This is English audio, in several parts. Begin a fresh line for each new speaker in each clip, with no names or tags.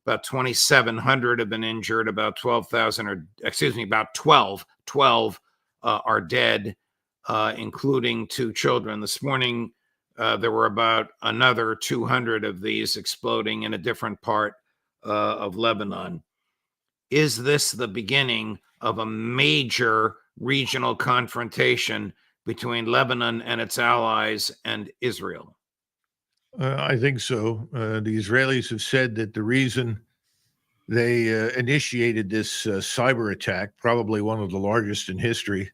About 2,700 have been injured. About 12,000 about 12 are dead, including 2 children. This morning, there were about another 200 of these exploding in a different part of Lebanon. Is this the beginning of a major regional confrontation between Lebanon and its allies and Israel?
I think so. The Israelis have said that the reason they initiated this cyber attack, probably one of the largest in history,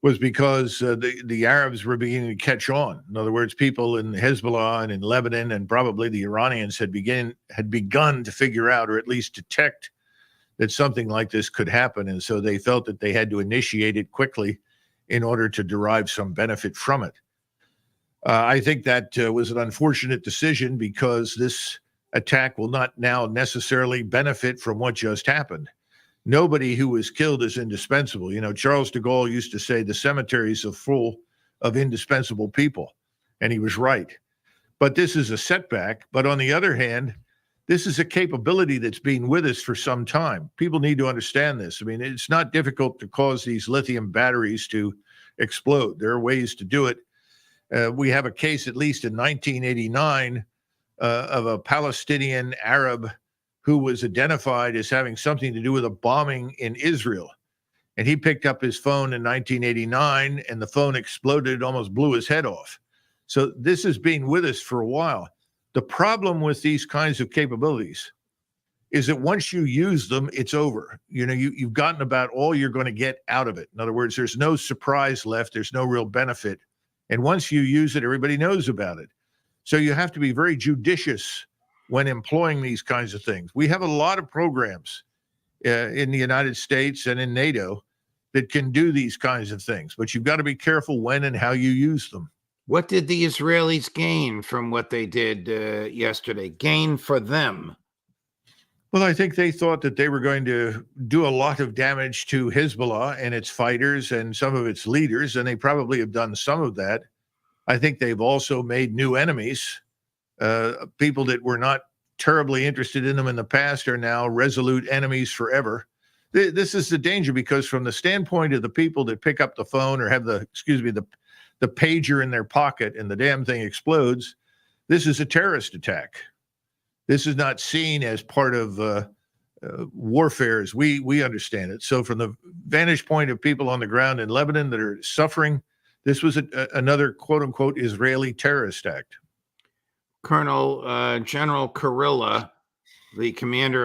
was because the Arabs were beginning to catch on. In other words, people in Hezbollah and in Lebanon and probably the Iranians had begun to figure out, or at least detect, that something like this could happen. And so they felt that they had to initiate it quickly in order to derive some benefit from it. I think that was an unfortunate decision because this attack will not now necessarily benefit from what just happened. Nobody who was killed is indispensable. You know, Charles de Gaulle used to say the cemeteries are full of indispensable people, and he was right. But this is a setback. But on the other hand, this is a capability that's been with us for some time. People need to understand this. I mean, it's not difficult to cause these lithium batteries to explode. There are ways to do it. We have a case, at least in 1989, of a Palestinian Arab who was identified as having something to do with a bombing in Israel. And he picked up his phone in 1989, and the phone exploded, almost blew his head off. So this has been with us for a while. The problem with these kinds of capabilities is that once you use them, it's over. You know, you've gotten about all you're going to get out of it. In other words, there's no surprise left. There's no real benefit. And once you use it, everybody knows about it. So you have to be very judicious when employing these kinds of things. We have a lot of programs in the United States and in NATO that can do these kinds of things, but you've got to be careful when and how you use them.
What did the Israelis gain from what they did yesterday? Gain for them?
Well, I think they thought that they were going to do a lot of damage to Hezbollah and its fighters and some of its leaders, and they probably have done some of that. I think they've also made new enemies. People that were not terribly interested in them in the past are now resolute enemies forever. This is the danger, because from the standpoint of the people that pick up the phone or have the pager in their pocket and the damn thing explodes, this is a terrorist attack. This is not seen as part of warfare as we understand it. So from the vantage point of people on the ground in Lebanon that are suffering, this was another quote-unquote Israeli terrorist act.
Colonel General Kurilla, the commander